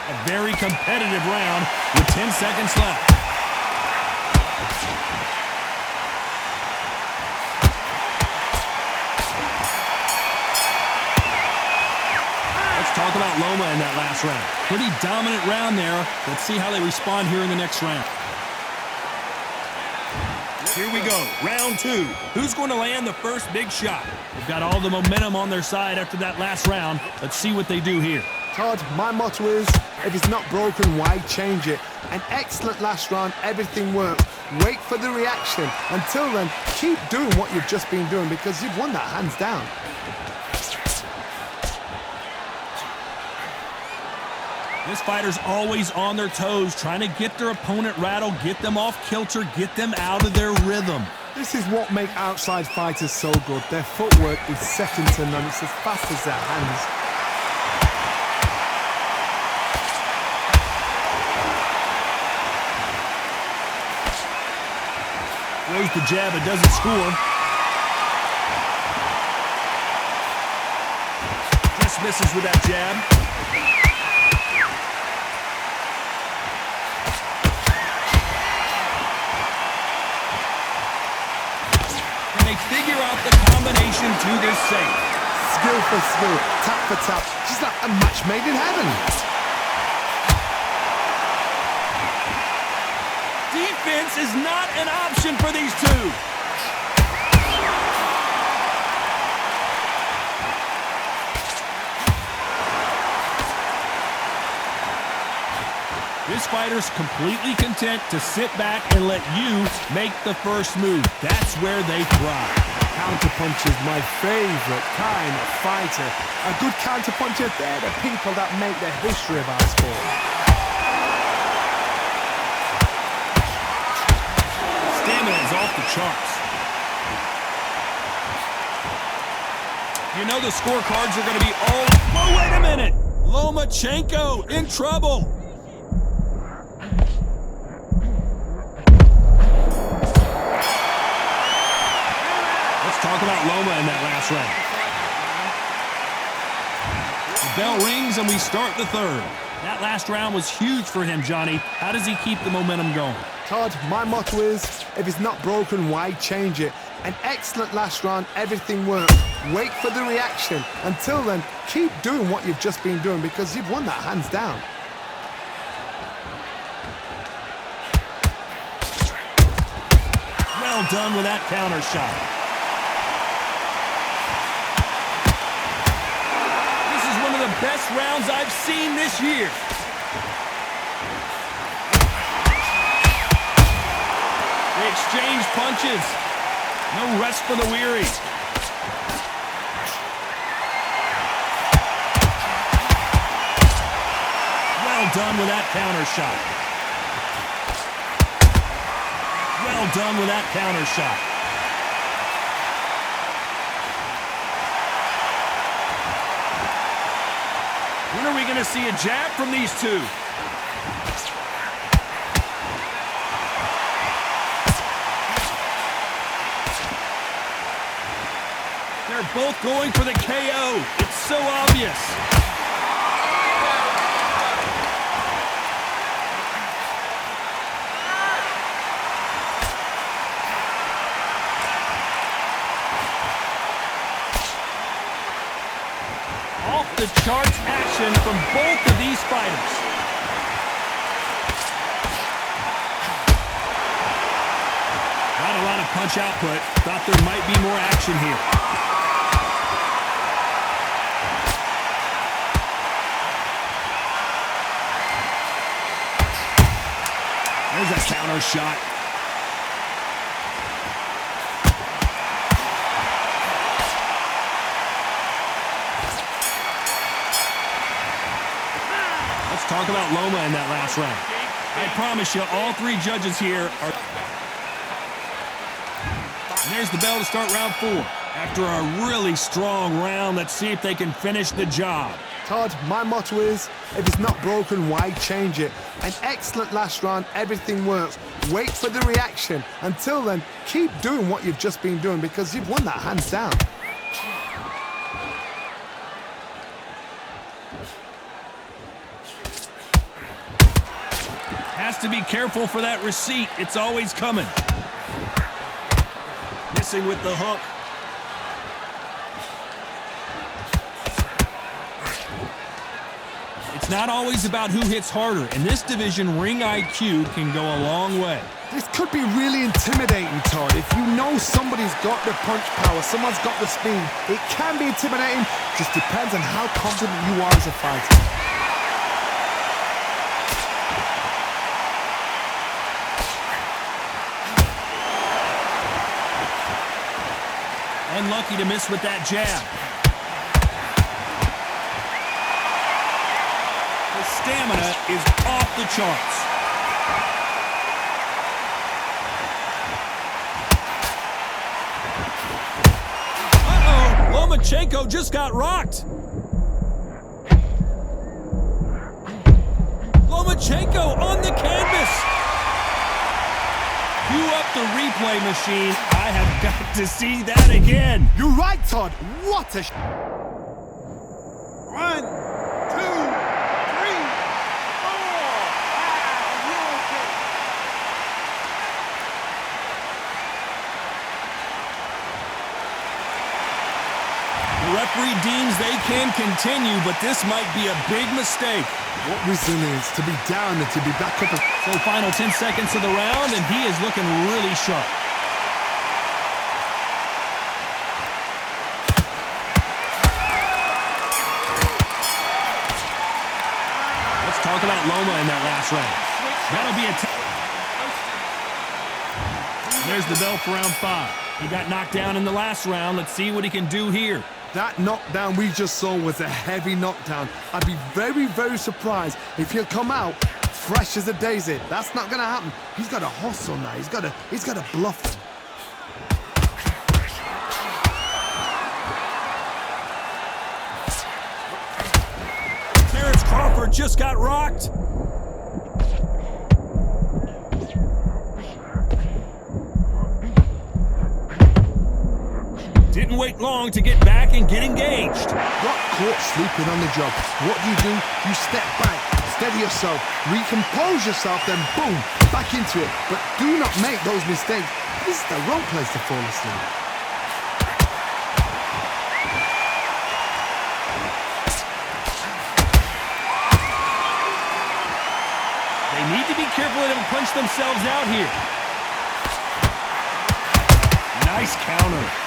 A very competitive round with 10 seconds left. Let's talk about Loma in that last round. Pretty dominant round there. Let's see how they respond here in the next round. Here we go, round two. Who's going to land the first big shot? They've got all the momentum on their side after that last round. Let's see what they do here. Todd, my motto is, if it's not broken, why change it? An excellent last round, everything worked. Wait for the reaction. Until then, keep doing what you've just been doing because you've won that hands down. This fighter's always on their toes, trying to get their opponent rattled, get them off kilter, get them out of their rhythm. This is what makes outside fighters so good. Their footwork is second to none. It's as fast as their hands. Throws the jab, it doesn't score. Just misses with that jab. Figure out the combination to this safe. Skill for skill, tap for tap, just like a match made in heaven. Defense is not an option for these two. This fighter's completely content to sit back and let you make the first move. That's where they thrive. Counterpunch is my favorite kind of fighter. A good counterpuncher, they're the people that make the history of our sport. Stamina is off the charts. You know the scorecards are going to be all... Oh, wait a minute! Lomachenko in trouble. Talk about Loma in that last round. The bell rings and we start the third. That last round was huge for him, Johnny. How does he keep the momentum going? Todd, my motto is, if it's not broken, why change it? An excellent last round, everything worked. Wait for the reaction. Until then, keep doing what you've just been doing because you've won that hands down. Well done with that counter shot. The best rounds I've seen this year. They exchange punches. No rest for the weary. Well done with that counter shot. Well done with that counter shot. When are we going to see a jab from these two? They're both going for the KO. It's so obvious. The charts action from both of these fighters. Not a lot of punch output. Thought there might be more action here. There's a counter shot. Talk about Loma in that last round. I promise you, all three judges here are... And there's the bell to start round four. After a really strong round, let's see if they can finish the job. Todd, my motto is, if it's not broken, why change it? An excellent last round, everything works. Wait for the reaction. Until then, keep doing what you've just been doing because you've won that hands down. Has to be careful for that receipt. It's always coming. Missing with the hook. It's not always about who hits harder. In this division, ring IQ can go a long way. This could be really intimidating, Todd. If you know somebody's got the punch power, someone's got the speed, it can be intimidating. Just depends on how confident you are as a fighter. Unlucky to miss with that jab. His stamina is off the charts. Lomachenko just got rocked. Lomachenko on the canvas. Cue up the replay machine. I have got to see that again. You're right, Todd. What a... 1, 2, 3, 4. The referee deems they can continue, but this might be a big mistake. What resilience to be down and to be back up. So final 10 seconds of the round, and he is looking really sharp. Let's talk about Loma in that last round. That'll be a... There's the bell for round 5. He got knocked down in the last round. Let's see what he can do here. That knockdown we just saw was a heavy knockdown. I'd be very, very surprised if he'll come out fresh as a daisy. That's not gonna happen. He's got a hustle now. He's got a bluff him. Terrence Crawford just got rocked. Didn't wait long to get back and get engaged. Got caught sleeping on the job. What do? You step back, steady yourself, recompose yourself, then boom, back into it. But do not make those mistakes. This is the wrong place to fall asleep. They need to be careful they don't punch themselves out here. Nice counter.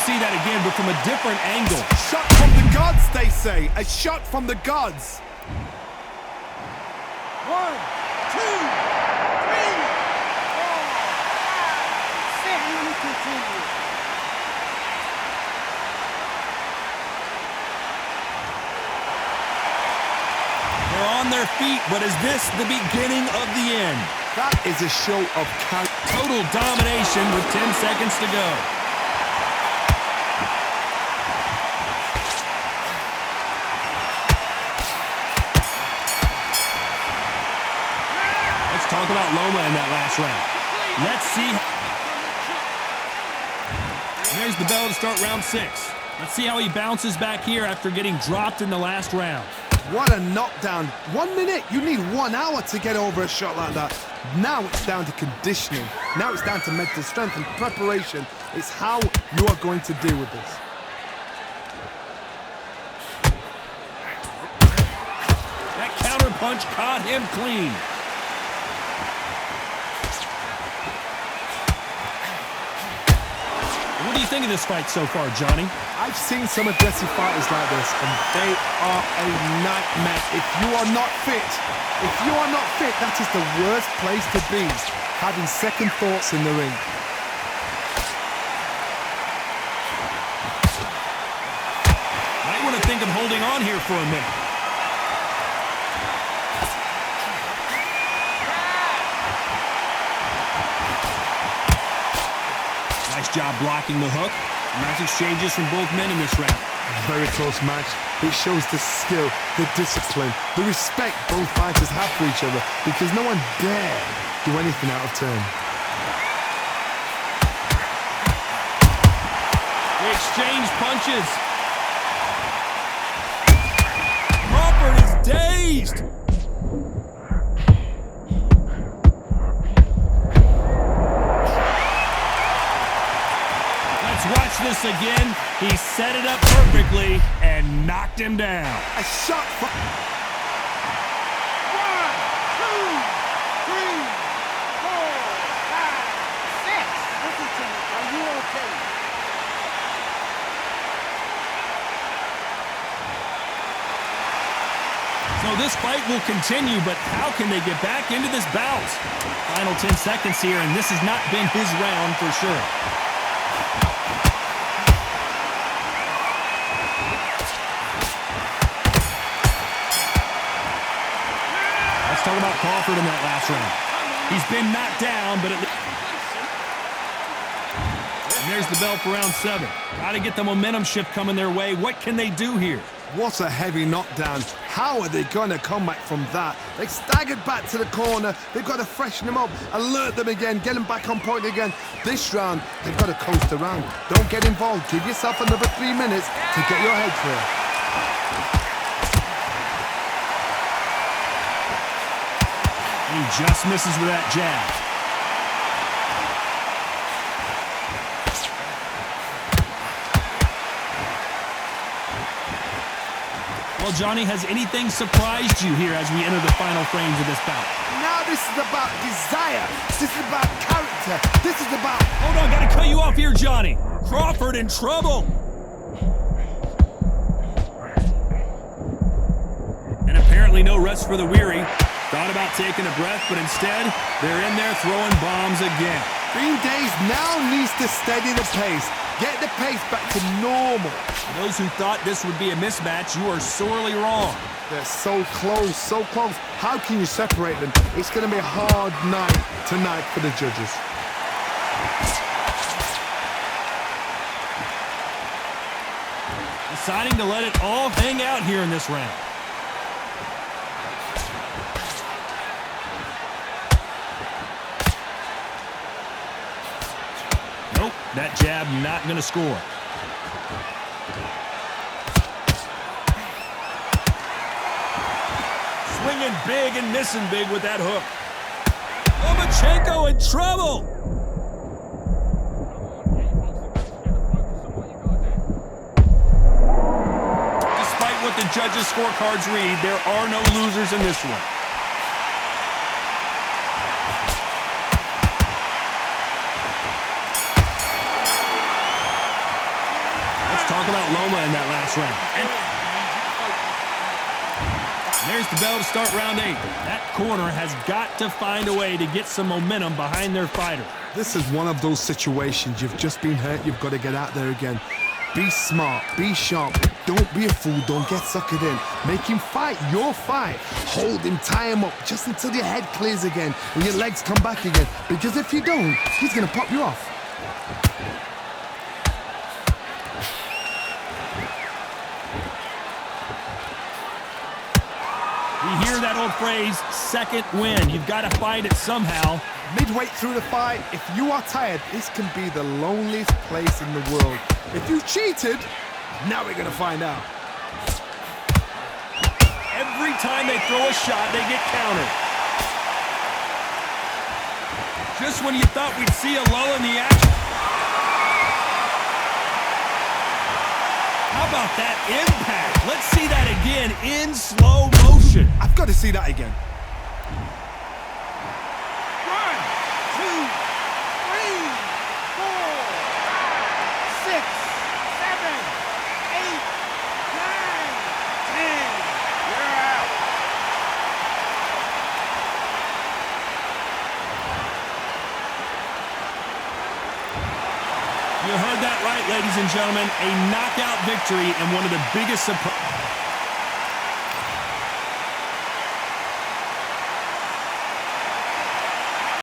See that again, but from a different angle. Shot from the gods, they say. A shot from the gods. 1, 2, 3, 4, 5, 6. We continue. They're on their feet, but is this the beginning of the end? That is a show of total domination with 10 seconds to go. Talk about Loma in that last round. Let's see. There's the bell to start round 6. Let's see how he bounces back here after getting dropped in the last round. What a knockdown. 1 minute, you need 1 hour to get over a shot like that. Now it's down to conditioning. Now it's down to mental strength and preparation. It's how you are going to deal with this. That counter punch caught him clean. What do you think of this fight so far, Johnny? I've seen some aggressive fighters like this, and they are a nightmare. If you are not fit, that is the worst place to be, having second thoughts in the ring. Might want to think of holding on here for a minute. Nice job blocking the hook. Nice exchanges from both men in this round. Very close match. It shows the skill, the discipline, the respect both fighters have for each other because no one dare do anything out of turn. They exchange punches. Crawford is dazed. Let's watch this again. He set it up perfectly and knocked him down. A shot for... 1, 2, 3, 4, 5, 6. Listen to me. Are you okay? So this fight will continue, but how can they get back into this bout? Final 10 seconds here, and this has not been his round for sure. Let's talk about Crawford in that last round. He's been knocked down, but at least... And there's the bell for round 7. Got to get the momentum shift coming their way. What can they do here? What a heavy knockdown. How are they going to come back from that? They staggered back to the corner. They've got to freshen them up, alert them again, get them back on point again. This round, they've got to coast around. Don't get involved. Give yourself another 3 minutes to get your head clear. He just misses with that jab. Well, Johnny, has anything surprised you here as we enter the final frames of this bout? Now this is about desire. This is about character. This is about... Hold on, gotta cut you off here, Johnny. Crawford in trouble. And apparently no rest for the weary. Thought about taking a breath, but instead, they're in there throwing bombs again. Green Days now needs to steady the pace. Get the pace back to normal. Those who thought this would be a mismatch, you are sorely wrong. They're so close, so close. How can you separate them? It's going to be a hard night tonight for the judges. Deciding to let it all hang out here in this round. Nope, that jab not going to score. Swinging big and missing big with that hook. Lomachenko in trouble. Despite what the judges' scorecards read, there are no losers in this one. Talk about Loma in that last round. And there's the bell to start round 8. That corner has got to find a way to get some momentum behind their fighter. This is one of those situations. You've just been hurt. You've got to get out there again. Be smart. Be sharp. Don't be a fool. Don't get suckered in. Make him fight your fight. Hold him. Tie him up just until your head clears again and your legs come back again. Because if you don't, he's going to pop you off. We hear that old phrase, second win. You've got to fight it somehow. Midway through the fight, if you are tired, this can be the loneliest place in the world. If you cheated, now we're going to find out. Every time they throw a shot, they get countered. Just when you thought we'd see a lull in the action. How about that impact? Let's see that again in slow motion. I've got to see that again. 1, 2, 3, 4, 5, 6, 7, 8, 9, 10. You're out. You heard that right, ladies and gentlemen. A knockout victory and one of the biggest surprises.